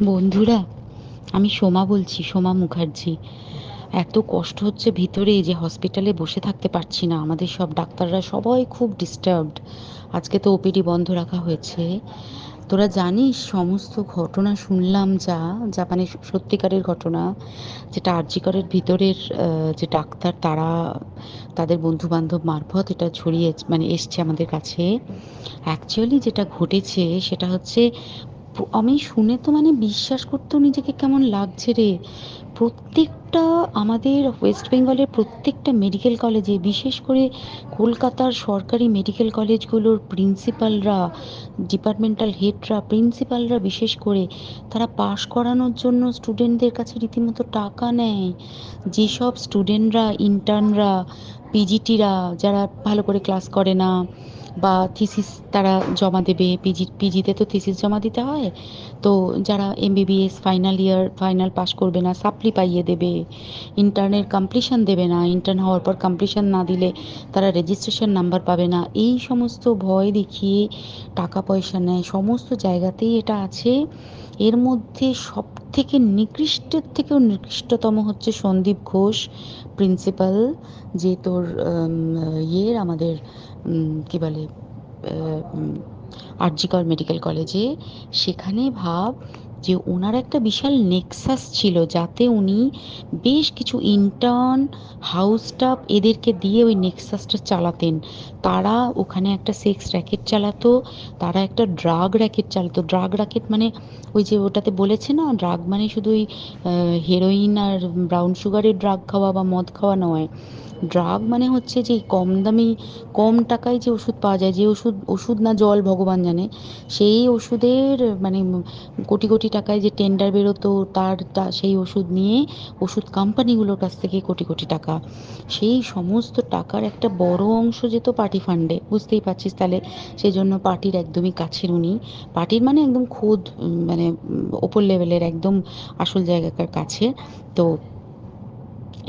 বন্ধুরা, আমি সোমা বলছি, সোমা মুখার্জি। এত কষ্ট হচ্ছে ভিতরে যে হসপিটালে বসে থাকতে পারছি না। আমাদের সব ডাক্তাররা সবাই খুব ডিস্টার্বড। আজকে তো ওপিডি বন্ধ রাখা হয়েছে। তোরা জানিস সমস্ত ঘটনা শুনলাম, যা যা মানে সত্যিকারের ঘটনা, যেটা আরজি করের ভিতরের যে ডাক্তার তারা তাদের বন্ধু বান্ধব মারফত এটা ছড়িয়ে মানে এসছে আমাদের কাছে। অ্যাকচুয়ালি যেটা ঘটেছে সেটা হচ্ছে, আমি শুনে তো মানে বিশ্বাস করতেও নিজেকে কেমন লাগছে রে। প্রত্যেকটা আমাদের ওয়েস্ট বেঙ্গলের প্রত্যেকটা মেডিকেল কলেজে, বিশেষ করে কলকাতার সরকারি মেডিকেল কলেজগুলোর প্রিন্সিপালরা, ডিপার্টমেন্টাল হেডরা, প্রিন্সিপালরা বিশেষ করে, তারা পাশ করানোর জন্য স্টুডেন্টদের কাছে রীতিমতো টাকা নেয়। যেসব স্টুডেন্টরা, ইন্টার্নরা, পিজিটিরা যারা ভালো করে ক্লাস করে না বা থিসিস তারা জমা দেবে, পিজিতে তো থিসিস জমা দিতে হয়, তো যারা MBBS final year final pass করবে না সাপ্লি পাইয়ে দেবে, ইন্টার্নের কমপ্লিশন দেবে না, ইন্টার্ন হওয়ার পর কমপ্লিশন না দিলে তারা রেজিস্ট্রেশন নাম্বার পাবে না, এই সমস্ত ভয় দেখিয়ে টাকা পয়সা নেয়। সমস্ত জায়গাতেই এটা আছে। এর মধ্যে সব থেকে নিকৃষ্টের থেকেও নিকৃষ্টতম হচ্ছে সন্দীপ ঘোষ, প্রিন্সিপাল, যে তোর আমাদের কি বলে, আরজিকর মেডিকেল কলেজে। সেখানে ভাব যে ওনার একটা বিশাল নেক্সাস ছিল, যাতে উনি বেশ কিছু ইন্টার্ন, হাউস স্টাফ এদেরকে দিয়ে ওই নেক্সাসটা চালাতেন। তারা ওখানে একটা সেক্স র্যাকেট চালাতো, তারা একটা ড্রাগ র্যাকেট চালাতো। ড্রাগ র্যাকেট মানে ওই যে ওটাতে বলেছে না, ড্রাগ মানে শুধু ওই হেরোইন আর ব্রাউন সুগারের ড্রাগ খাওয়া বা মদ খাওয়া নয়। ড্রাগ মানে হচ্ছে যে কম দামি, কম টাকায় যে ওষুধ পাওয়া যায়, যে ওষুধ, ওষুধ না জল ভগবান জানে, সেই ওষুধের মানে কোটি কোটি টাকায় যে টেন্ডার বেরোতো, সেই ওষুধ নিয়ে ওষুধ কোম্পানিগুলোর কাছ থেকে কোটি কোটি টাকা, সেই সমস্ত টাকার একটা বড় অংশ যেত পার্টি ফান্ডে, বুঝতেই পারছিস তাহলে। সেই জন্য পার্টির একদমই কাছের উনি, পার্টির মানে একদম খোদ মানে ওপর লেভেলের একদম আসল জায়গাকার কাছে। তো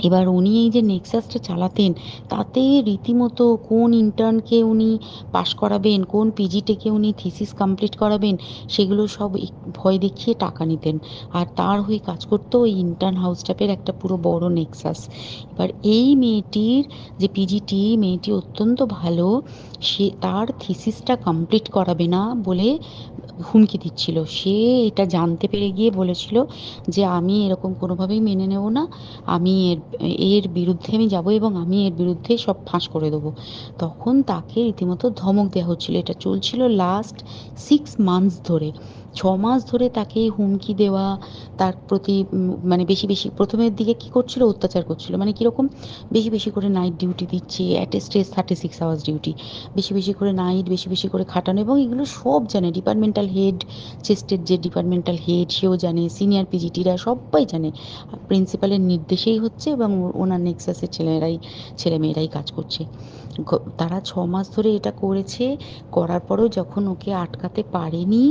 এবার উনি এই যে নেক্সাসটা চালাতেন, তাতে রীতিমতো কোন ইন্টার্নকে উনি পাশ করাবেন, কোন পিজিটিকে উনি থিসিস কমপ্লিট করাবেন, সেগুলো সব ভয় দেখিয়ে টাকা নিতেন। আর তার হয়ে কাজ করতো ওই ইন্টার্ন হাউস স্টাফের একটা পুরো বড় নেক্সাস। এবার এই মেয়েটির, যে পিজিটি মেয়েটি অত্যন্ত ভালো, সে তার থিসিসটা কমপ্লিট করাবে না বলে হুমকি দিচ্ছিল। সে এটা জানতে পেরে গিয়ে বলেছিল যে আমি এরকম কোনোভাবেই মেনে নেব না, আমি এর এর বিরুদ্ধে আমি যাব এবং আমি এর বিরুদ্ধে সব ফাঁস করে দেবো। তখন তাকে রীতিমতো ধমক দেওয়া হচ্ছিল। এটা চলছিল লাস্ট 6 মান্থস ধরে। 6 মাস ধরে তাকে হুমকি দেওয়া, তার প্রতি মানে বেশি বেশি প্রথমের দিকে কি করছিল, অত্যাচার করছিল। মানে কিরকম, বেশি বেশি করে নাইট ডিউটি দিচ্ছে, at a stress 36 hours duty, বেশি বেশি করে নাইট, বেশি বেশি করে খাটানো, এবং এগুলো সব জানে ডিপার্টমেন্টাল হেড, চেস্টের যে ডিপার্টমেন্টাল হেড সেও জানে, সিনিয়র পিজিটিরা সবাই জানে। প্রিন্সিপালের নির্দেশেই হচ্ছে এবং ওনার নেক্সাসের ছেলেমেয়েরাই কাজ করছে। তারা 6 মাস ধরে এটা করেছে। করার পরেও যখন ওকে আটকাতে পারেনি,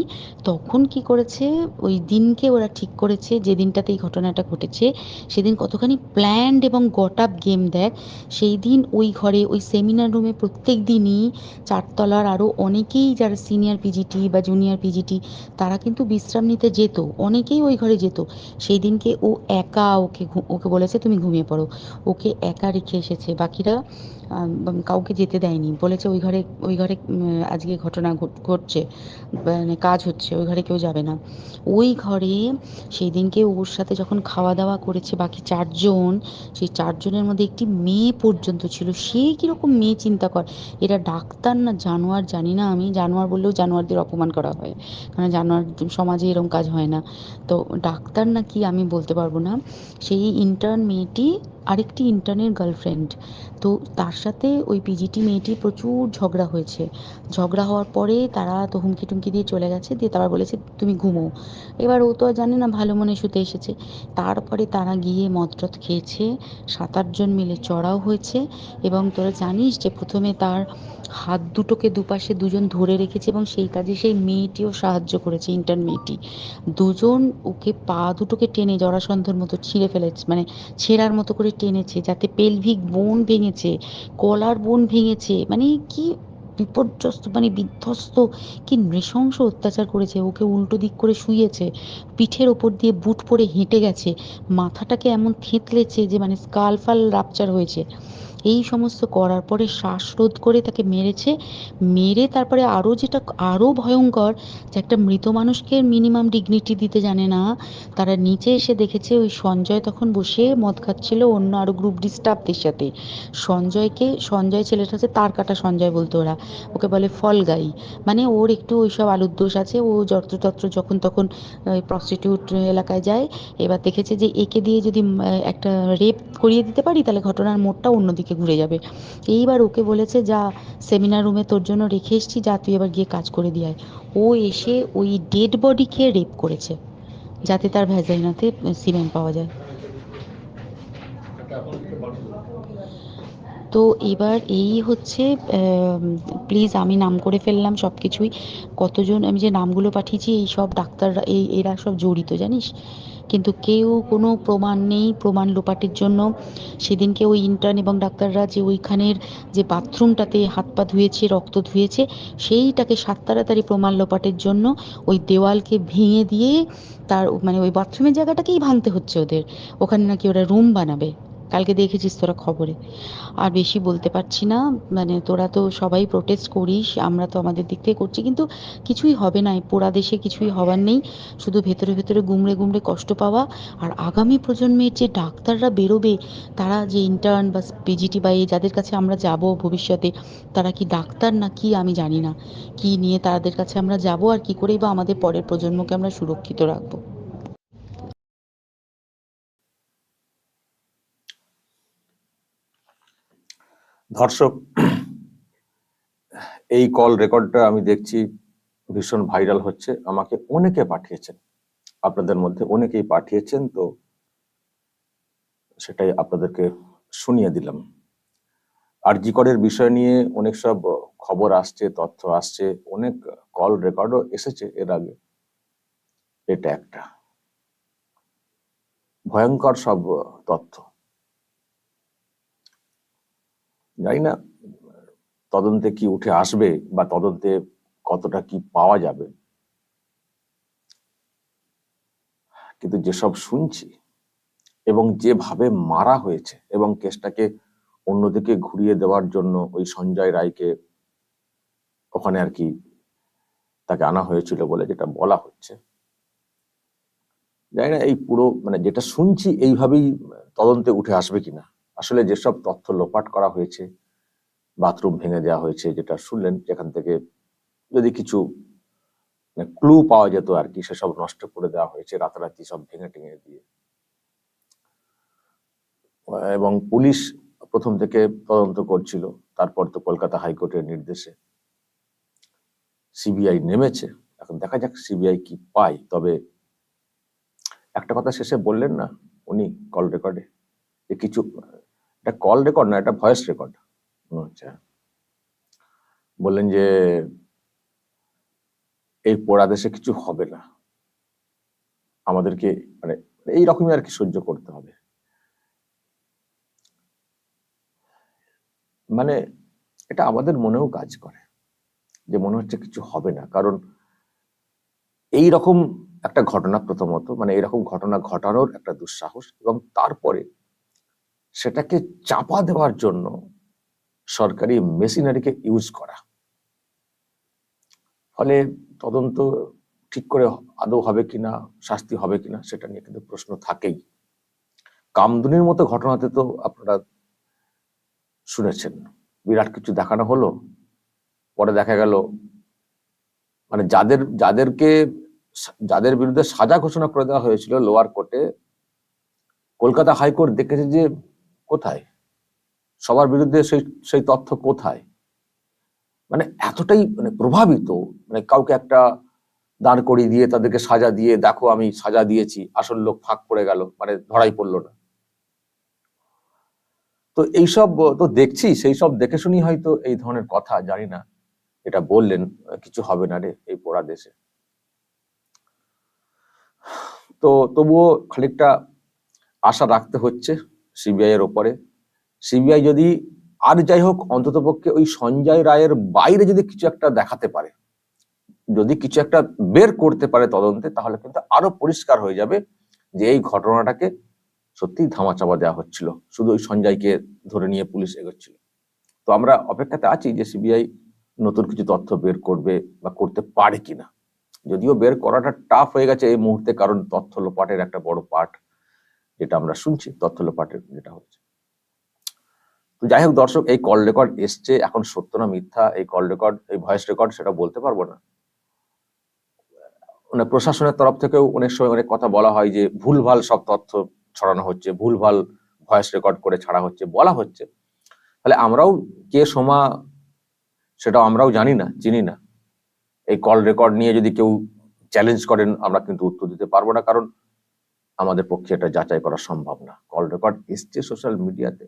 তখন কি করেছে, ওই দিনকে ওরা ঠিক করেছে যে দিনটাতে এই ঘটনাটা ঘটেছে, সেদিন কতখানি প্ল্যান্ড এবং গট আপ গেম দেখ। সেই দিন ওই ঘরে, ওই সেমিনার রুমে প্রত্যেক দিনই চারতলার আরও অনেকেই যারা সিনিয়র পিজিটি বা জুনিয়র পিজিটি, তারা কিন্তু বিশ্রাম নিতে যেত, অনেকেই ওই ঘরে যেত। সেই দিনকে ও একা, ওকে বলেছে তুমি ঘুমিয়ে পড়ো, ওকে একা রেখে এসেছে। বাকিরা কাউকে যেতে দেয়নি, বলেছে ওই ঘরে আজকে ঘটনা ঘটছে, মানে কাজ হচ্ছে, ওই ঘরে কেউ যাবে না। ওই ঘরে সেই দিনকে ওর সাথে যখন খাওয়া দাওয়া করেছে বাকি 4 জন, সেই 4 জনের মধ্যে একটি মেয়ে পর্যন্ত ছিল। সে কিরকম মেয়ে চিন্তা কর। এরা ডাক্তার না জানোয়ার জানি না, আমি জানোয়ার বললেও জানোয়ারদের অপমান করা হয়, কারণ জানোয়ার সমাজে এরকম কাজ হয় না। তো ডাক্তার না কি আমি বলতে পারবো না। সেই ইন্টার্ন মেয়েটি আরেকটি ইন্টার্নের গার্লফ্রেন্ড। তো তার সাথে ওই পিজিটি মেয়েটি প্রচুর ঝগড়া হয়েছে। ঝগড়া হওয়ার পরে তারা তো হুমকি টুমকি দিয়ে চলে গেছে, দিয়ে তারা বলেছে তুমি ঘুমো। এবার ও তো আর জানে না, ভালো মনে শুতে এসেছে। তারপরে তারা গিয়ে মদ টদ খেয়েছে, 7-8 জন মিলে চড়াও হয়েছে। এবং তোরা জানিস যে প্রথমে তার হাত দুটোকে দুপাশে 2 জন ধরে রেখেছে, এবং সেই কাজে সেই মেয়েটিও সাহায্য করেছে, ইন্টার্ন মেয়েটি। 2 জন ওকে পা দুটোকে টেনে জরাসন্ধর মতো ছিঁড়ে ফেলেছে, মানে ছেঁড়ার মতো করে টেনেছে, যাতে পেলভিক বোন ভেঙেছে, কলার বোন ভেঙেছে। মানে কি বিপর্যস্ত, মানে বিধ্বস্ত, কি নৃশংস অত্যাচার করেছে। ওকে উল্টো দিক করে শুইয়েছে, পিঠের ওপর দিয়ে বুট পরে হেঁটে গেছে, মাথাটাকে এমন থেঁতলেছে যে মানে স্কাল ফাল রাপচার হয়েছে। এই সমস্ত করার পরে শ্বাসরোধ করে তাকে মেরেছে। মেরে তারপরে আরও যেটা আরও ভয়ঙ্কর, যে একটা মৃত মানুষকে মিনিমাম ডিগনিটি দিতে জানে না, তারা নিচে এসে দেখেছে ওই সঞ্জয় তখন বসে মদ খাচ্ছিল অন্য আরও গ্রুপ ডি স্টাফদের সাথে। সঞ্জয় ছেলেটা হচ্ছে তার কাটা সঞ্জয় বলতো ওরা, ওকে বলে ফল গাই। মানে ওর একটু ওইসব আলুর দোষ আছে, ও যত্রতত্র যখন তখন প্রস্টিটিউট এলাকায় যায়। এবার দেখেছে যে একে দিয়ে যদি একটা রেপ করিয়ে দিতে পারি তাহলে ঘটনার মোড়টা অন্যদিকে ঘুরে যাবে। এইবার ওকে বলেছে, যা সেমিনার রুমে তোর জন্য রেখে এসছি, যা তুই এবার গিয়ে কাজ করে দিয়ে আয়। ও এসে ওই ডেড বডিকে রেপ করেছে যাতে তার ভ্যাজাইনাতে সিমেন্ট পাওয়া যায়। তো এবার এই হচ্ছে, প্লিজ আমি নাম করে ফেললাম সব কিছুই। কতজন আমি যে নামগুলো পাঠিয়েছি এই সব ডাক্তাররা, এরা সব জড়িত জানিস। কিন্তু কেউ কোনো প্রমাণ নেই, প্রমাণ লোপাটের জন্য সেদিনকে ওই ইন্টার্ন এবং ডাক্তাররা যে ওইখানের যে বাথরুমটাতে হাত পা ধুয়েছে, রক্ত ধুয়েছে, সেইটাকে সাত তাড়াতাড়ি প্রমাণ লোপাটের জন্য ওই দেওয়ালকে ভেঙে দিয়ে তার মানে ওই বাথরুমের জায়গাটাকেই ভাঙতে হচ্ছে ওদের। ওখানে নাকি ওরা রুম বানাবে, কালকে দেখেছিস তোরা খবরে। আর বেশি বলতে পারছি না, মানে তোরা তো সবাই প্রোটেস্ট করিস, আমরা তো আমাদের দিক থেকে করছি, কিন্তু কিছুই হবে না, এই পোড়া দেশে কিছুই হবার নেই, শুধু ভেতরে ভেতরে গুমড়ে গুমড়ে কষ্ট পাওয়া। আর আগামী প্রজন্মের যে ডাক্তাররা বেরোবে, তারা যে ইন্টার্ন বা পিজিটি বা এই যাদের কাছে আমরা যাব ভবিষ্যতে, তারা কি ডাক্তার না কি আমি জানি না, কি নিয়ে তাদের কাছে আমরা যাব আর কি করেই বা আমাদের পরের প্রজন্মকে আমরা সুরক্ষিত রাখবো। দর্শক, এই কল রেকর্ডটা আমি দেখছি ভীষণ ভাইরাল হচ্ছে, আমাকে অনেকে পাঠিয়েছেন, আপনাদের মধ্যে অনেকেই পাঠিয়েছেন, তো সেটাই আপনাদেরকে শুনিয়ে দিলাম। আরজি করের বিষয় নিয়ে অনেক সব খবর আসছে, তথ্য আসছে, অনেক কল রেকর্ডও এসেছে এর আগে। এটা একটা ভয়ঙ্কর সব তথ্য। জানি না তদন্তে কি উঠে আসবে বা তদন্তে কতটা কি পাওয়া যাবে, কিন্তু যেসব শুনছি এবং যেভাবে মারা হয়েছে এবং কেসটাকে অন্যদিকে ঘুরিয়ে দেওয়ার জন্য ওই সঞ্জয় রায়কে ওখানে আর কি তাকে আনা হয়েছিল বলে যেটা বলা হচ্ছে, জানি না এই পুরো মানে যেটা শুনছি এইভাবেই তদন্তে উঠে আসবে কিনা। আসলে যেসব তথ্য লোপাট করা হয়েছে, বাথরুম ভেঙে দেওয়া হয়েছে যেটা শুনলেন, যেখান থেকে যদি কিছু ক্লু পাওয়া যেত আর কি, সেসব নষ্ট করে দেওয়া হয়েছে রাতারাতি, সব ভেঙে টেঙে দিয়ে। এবং পুলিশ প্রথম থেকে তদন্ত করছিল, তারপর তো কলকাতা হাইকোর্টের নির্দেশে সিবিআই নেমেছে। এখন দেখা যাক সিবিআই কি পায়। তবে একটা কথা শেষে বললেন না উনি কল রেকর্ডে, যে কিছু, এটা কল রেকর্ড না, এটা ভয়েস রেকর্ড হচ্ছে, বললেন যে এই পোড়া দেশে কিছু হবে না, আমাদেরকে মানে এইরকমই আর কি সহ্য করতে হবে। মানে এটা আমাদের মনেও কাজ করে, যে মনে হচ্ছে কিছু হবে না, কারণ এই রকম একটা ঘটনা, প্রথমত মানে এরকম ঘটনা ঘটানোর একটা দুঃসাহস, এবং তারপরে সেটাকে চাপা দেওয়ার জন্য সরকারি মেশিনারিকে ইউজ করা। ফলে তদন্ত ঠিক করে আদৌ হবে কিনা, শাস্তি হবে কিনা, সেটা নিয়ে কিন্তু প্রশ্ন থাকেই। কামদুনির মতো ঘটনাতে তো আপনারা শুনেছেন, বিরাট কিছু দেখানো হলো, পরে দেখা গেল মানে যাদের বিরুদ্ধে সাজা ঘোষণা করে দেওয়া হয়েছিল লোয়ার কোর্টে, কলকাতা হাইকোর্ট দেখেছে যে কোথায়, সবার বিরুদ্ধে সেই সেই তথ্য কোথায়। মানে এতটাই মানে প্রভাবিত, মানে কাউকে একটা দাঁড় করিয়ে দিয়ে তাদেরকে সাজা দিয়ে, দেখো আমি সাজা দিয়েছি, আসল লোক ফাঁক পড়ে গেল, মানে ধরাই পড়লো না। তো এইসব তো দেখছি, সেই সব দেখে শুনি হয়তো এই ধরনের কথা, জানি না এটা বললেন কিছু হবে না রে এই পোড়া দেশে। তো তবুও খানিকটা আশা রাখতে হচ্ছে সিবিআই এর ওপরে। সিবিআই যদি আর যাই হোক, অন্ততপক্ষে ওই সঞ্জয় রায়ের বাইরে যদি কিছু একটা দেখাতে পারে, যদি কিছু একটা বের করতে পারে তদন্তে, তাহলে কিন্তু আরো পরিষ্কার হয়ে যাবে যে এই ঘটনাটাকে সত্যি ধামাচাপা দেওয়া হচ্ছিল, শুধু ওই সঞ্জয়কে ধরে নিয়ে পুলিশ এগোচ্ছিল। তো আমরা অপেক্ষাতে আছি যে সিবিআই নতুন কিছু তথ্য বের করবে বা করতে পারে কিনা। যদিও বের করাটা টাফ হয়ে গেছে এই মুহূর্তে, কারণ তথ্য লোপাটের একটা বড় পার্ট যেটা আমরা শুনছি, তথ্য লোপাটের যেটা হচ্ছে। তো যাই হোক দর্শক, এই কল রেকর্ড এসছে, এখন সত্য না মিথ্যা এই কল রেকর্ড, এই ভয়েস রেকর্ড, সেটা বলতে পারবো না। মানে প্রশাসনের তরফ থেকেও অনেক সময় অনেক কথা বলা হয় যে ভুলভাল সব তথ্য ছড়ানো হচ্ছে, ভুলভাল ভয়েস রেকর্ড করে ছাড়া হচ্ছে, বলা হচ্ছে। তাহলে আমরাও কে সোমা সেটাও আমরাও জানি না, চিনি না। এই কল রেকর্ড নিয়ে যদি কেউ চ্যালেঞ্জ করেন, আমরা কিন্তু উত্তর দিতে পারবো না, কারণ আমাদের পক্ষে এটা যাচাই করা সম্ভব না। কল রেকর্ড এসছে সোশ্যাল মিডিয়াতে,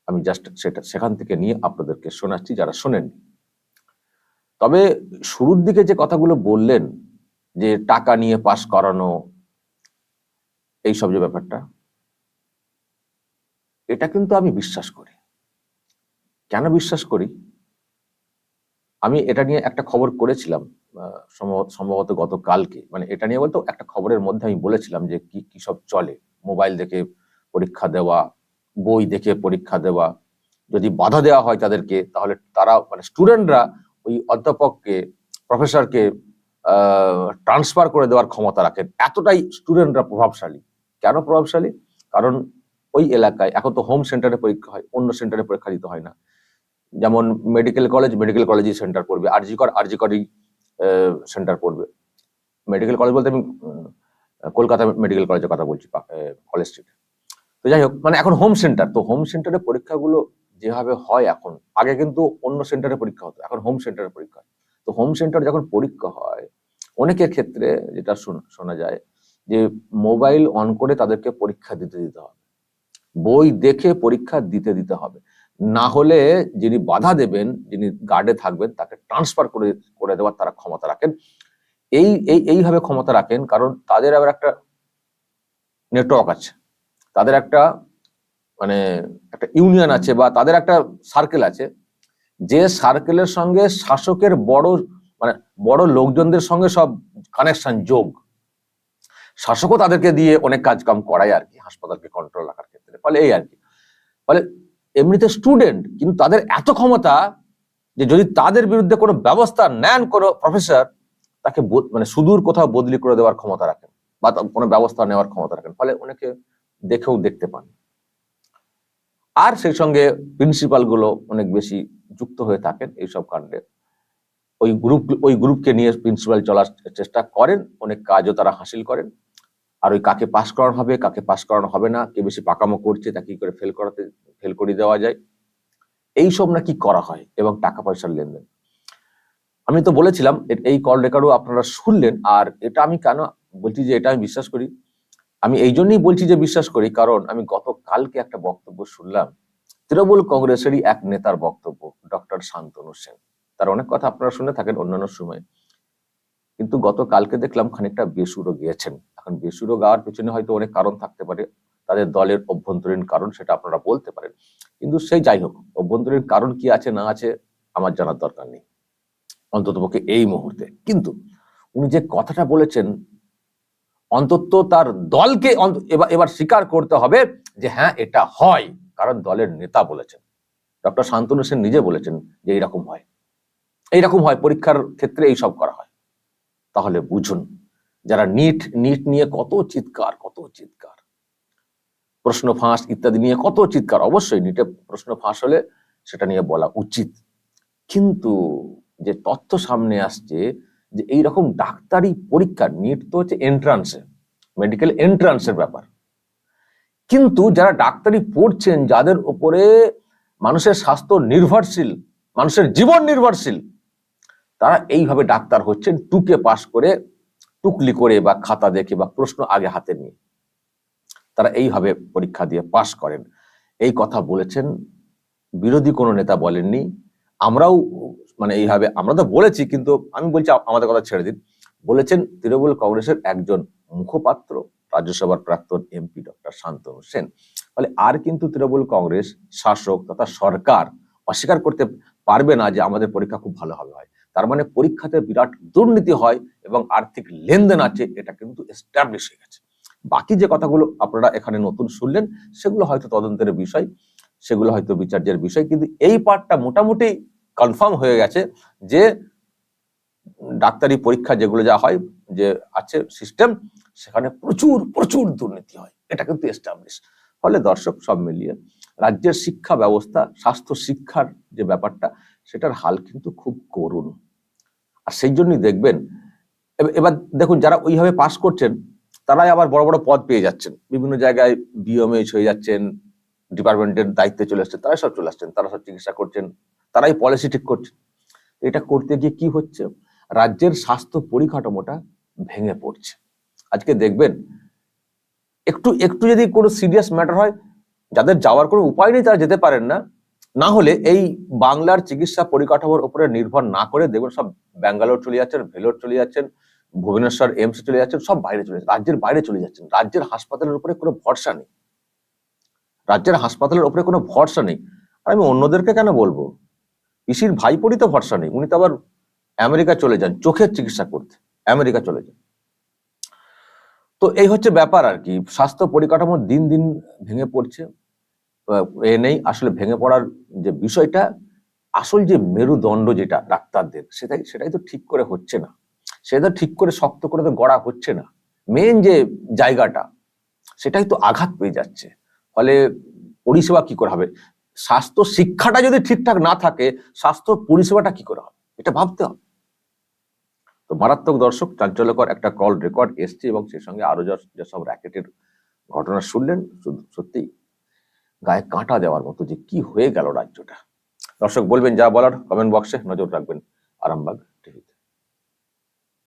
আমি জাস্ট সেখান থেকে নিয়ে আপনাদেরকে শোনাচ্ছি যারা শোনেননি। তবে শুরুর দিকে যে কথাগুলো বললেন যে টাকা নিয়ে পাস করানো, এইসব যে ব্যাপারটা, এটা কিন্তু আমি বিশ্বাস করি। কেন বিশ্বাস করি? আমি এটা নিয়ে একটা খবর করেছিলাম সম্ভবত গতকালকে, মানে এটা নিয়ে বলতো একটা খবরের মধ্যে আমি বলেছিলাম যে কি কি সব চলে, মোবাইল দেখে পরীক্ষা দেওয়া, বই দেখে পরীক্ষা দেওয়া, যদি বাধা দেওয়া হয় তাদেরকে, তাহলে তারা মানে স্টুডেন্টরা ওই অধ্যাপককে, প্রফেসরকে ট্রান্সফার করে দেওয়ার ক্ষমতা রাখেন। এতটাই স্টুডেন্টরা প্রভাবশালী। কেন প্রভাবশালী? কারণ ওই এলাকায় এখন তো হোম সেন্টারে পরীক্ষা হয়, অন্য সেন্টারে পরীক্ষা দিতে হয় না। যেমন মেডিকেল কলেজই সেন্টার পড়বে, আরজিকরই সেন্টার পড়বে। মেডিকেল কলেজ বলতে আমি কলকাতা মেডিকেল কলেজের কথা বলছি, কলেজ স্ট্রিট। তো যাই হোক, মানে এখন হোম সেন্টার, তো হোম সেন্টারে পরীক্ষাগুলো যেভাবে হয় এখন, আগে কিন্তু অন্য সেন্টারে পরীক্ষা হতো, এখন হোম সেন্টারে পরীক্ষা হয়। তো হোম সেন্টার যখন পরীক্ষা হয়, অনেকের ক্ষেত্রে যেটা শোনা যায় যে মোবাইল অন করে তাদেরকে পরীক্ষা দিতে হবে, বই দেখে পরীক্ষা দিতে হবে, না হলে যিনি বাধা দেবেন, যিনি গার্ডে থাকবেন, তাকে ট্রান্সফার করে দেওয়ার তারা ক্ষমতা রাখেন। এইভাবে ক্ষমতা রাখেন কারণ তাদের আবার একটা নেটওয়ার্ক আছে, তাদের একটা মানে একটা ইউনিয়ন আছে, বা তাদের একটা সার্কেল আছে, যে সার্কেলের সঙ্গে শাসকের বড় লোকজনদের সঙ্গে সব কানেকশন, যোগ। শাসকও তাদেরকে দিয়ে অনেক কাজ কাম করায় আর কি, হাসপাতালকে কন্ট্রোল রাখার ক্ষেত্রে। ফলে এই আর কি, ফলে এমনিতে স্টুডেন্ট, কিন্তু তাদের এত ক্ষমতা যে যদি তাদের বিরুদ্ধে কোনো ব্যবস্থা নেন কোনো প্রফেসর, তাকে মানে সুদূর কোথাও বদলি করে দেওয়ার ক্ষমতা রাখেন, বা কোনো ব্যবস্থা নেওয়ার ক্ষমতা রাখেন। ফলে অনেকে দেখতে পান। আর সেই সঙ্গে প্রিন্সিপাল গুলো অনেক বেশি যুক্ত হয়ে থাকেন এইসব কাণ্ডে। ওই গ্রুপকে নিয়ে প্রিন্সিপাল চলার চেষ্টা করেন, অনেক কাজও তারা হাসিল করেন। আর ওই কাকে পাস করানো হবে, কাকে পাস করানো হবে না, কে বেশি পাকামো করছে, তাকে কি করে ফেল করে দেওয়া যায়, এইসব নাকি করা হয়, এবং টাকা পয়সার লেনদেন। আমি তো বলেছিলাম এই কল রেকর্ডও আপনারা শুনলেন। আর এটা আমি কেন বলছি যে এটা আমি বিশ্বাস করি, আমি এই জন্যই বলছি যে বিশ্বাস করি, কারণ আমি গতকালকে একটা বক্তব্য শুনলাম তৃণমূল কংগ্রেসেরই এক নেতার বক্তব্য, ডক্টর শান্তনু সেন। তার অনেক কথা আপনারা শুনে থাকেন অন্যান্য সময়, কিন্তু গতকালকে দেখলাম খানিকটা বেসুরো গিয়েছেন। এখন বেসুরো গাওয়ার পেছনে হয়তো অনেক কারণ থাকতে পারে, তাদের দলের অভ্যন্তরীণ কারণ, সেটা আপনারা বলতে পারেন। কিন্তু সেই যাই হোক, অভ্যন্তরীণ কারণ কি আছে না আছে আমার জানার দরকার নেই, অন্ততপক্ষে এই মুহূর্তে। কিন্তু উনি যে কথাটা বলেছেন, অন্তত তার দলকে এবার স্বীকার করতে হবে যে হ্যাঁ এটা হয়, কারণ দলের নেতা বলেছেন। ডক্টর শান্তনু সেন নিজে বলেছেন যে এইরকম হয় পরীক্ষার ক্ষেত্রে এইসব করা হয়। তাহলে বুঝুন, যারা নিট নিয়ে কত চিৎকার, প্রশ্ন ফাঁস ইত্যাদি নিয়ে কত চিৎকার, অবশ্যই নিটে প্রশ্ন ফাঁস হলে সেটা নিয়ে বলা উচিত। কিন্তু যে তথ্য সামনে আসছে যে এইরকম ডাক্তারি পরীক্ষা, নিট তো হচ্ছে এন্ট্রান্সে, মেডিকেল এন্ট্রান্সের ব্যাপার, কিন্তু যারা ডাক্তারি পড়ছেন, যাদের উপরে মানুষের স্বাস্থ্য নির্ভরশীল, মানুষের জীবন নির্ভরশীল, তারা এইভাবে ডাক্তার হচ্ছেন টুকে পাস করে, টুকলি করে বা খাতা দেখে বা প্রশ্ন আগে হাতে নিয়ে তারা এইভাবে পরীক্ষা দিয়ে পাস করেন। এই কথা বলেছেন, বিরোধী কোনো নেতা বলেননি। আমরাও মানে এইভাবে আমরা তো বলেছি, কিন্তু আমি বলছি আমাদের কথা ছেড়ে দিন, বলেছেন তৃণমূল কংগ্রেসের একজন মুখপাত্র, রাজ্যসভার প্রাক্তন এমপি ডক্টর শান্তনু সেন। ফলে আর কিন্তু তৃণমূল কংগ্রেস শাসক তথা সরকার অস্বীকার করতে পারবে না যে আমাদের পরীক্ষা খুব ভালোভাবে হয়। তার মানে পরীক্ষাতে বিরাট দুর্নীতি হয় এবং আর্থিক লেনদেন আছে, এটা কিন্তু এস্টাবলিশ হয়ে গেছে। বাকি যে কথাগুলো আপনারা এখানে নতুন শুনলেন সেগুলো হয়তো তদন্তের বিষয়, সেগুলো হয়তো বিচার্যের বিষয়, কিন্তু এই পার্টটা মোটামুটি কনফার্ম হয়ে গেছে যে ডাক্তারি পরীক্ষা যেগুলো যা হয়, যে আছে সিস্টেম, সেখানে প্রচুর প্রচুর দুর্নীতি হয়, এটা কিন্তু এস্টাবলিশ। ফলে দর্শক, সব মিলিয়ে রাজ্যের শিক্ষা ব্যবস্থা, স্বাস্থ্য শিক্ষার যে ব্যাপারটা, সেটার হাল কিন্তু খুব করুণ। আর সেই জন্যই দেখবেন এবার দেখুন, যারা ওইভাবে পাস করছেন তারাই আবার বড় বড় পদ পেয়ে যাচ্ছেন, বিভিন্ন জায়গায় বিএমএইচ হয়ে যাচ্ছেন, ডিপার্টমেন্টের দায়িত্বে চলে আসছেন, তারাই সব চলে আসছেন, তারা সব চিকিৎসা করছেন, তারাই পলিসি ঠিক করছেন। এটা করতে গিয়ে কি হচ্ছে, রাজ্যের স্বাস্থ্য পরিকাঠামোটা ভেঙে পড়ছে। আজকে দেখবেন একটু একটু যদি কোনো সিরিয়াস ম্যাটার হয়, যাদের যাওয়ার কোনো উপায় নেই তারা যেতে পারেন না, না হলে এই বাংলার চিকিৎসা পরিকাঠামোর উপরে নির্ভর না করে দেখবেন সব ব্যাঙ্গালোর চলে যাচ্ছেন, ভেলোর চলে যাচ্ছেন, ভুবনেশ্বর এইমস চলে যাচ্ছেন, সব বাইরে চলে যাচ্ছেন, রাজ্যের বাইরে চলে যাচ্ছেন। রাজ্যের হাসপাতালের উপরে কোনো ভরসা নেই, রাজ্যের হাসপাতালের উপরে কোনো ভরসা নেই। আর আমি অন্যদেরকে কেন বলবো, পিসির ভাইপোরই তো ভরসা নেই, উনি তো আবার আমেরিকা চলে যান চোখের চিকিৎসা করতে, আমেরিকা চলে যান। তো এই হচ্ছে ব্যাপার আর কি, স্বাস্থ্য পরিকাঠামো দিন দিন ভেঙে পড়ছে। এ নেই আসলে ভেঙে পড়ার যে বিষয়টা, আসল যে মেরুদণ্ড যেটা ডাক্তারদের, সেটাই তো ঠিক করে হচ্ছে না, সেটা ঠিক করে শক্ত করে তো গড়া হচ্ছে না। মেন যে জায়গাটা, সেটাই তো আঘাত পেয়ে যাচ্ছে। ফলে পরিষেবা কি করে হবে, স্বাস্থ্য শিক্ষাটা যদি ঠিকঠাক না থাকে স্বাস্থ্য পরিষেবাটা কি করে হবে, এটা ভাবতে হবে। তো মারাত্মক দর্শক, চাঞ্চল্যকর একটা কল রেকর্ড এসছে এবং সেই সঙ্গে আরো যেসব র্যাকেটের ঘটনা শুনলেন, সত্যি গায়ে কাঁটা দেওয়ার মতো যে কি হয়ে গেল রাজ্যটা। দর্শক, বলবেন যা বলার, কমেন্ট বক্সে নজর রাখবেন আরামবাগ টিভিতে।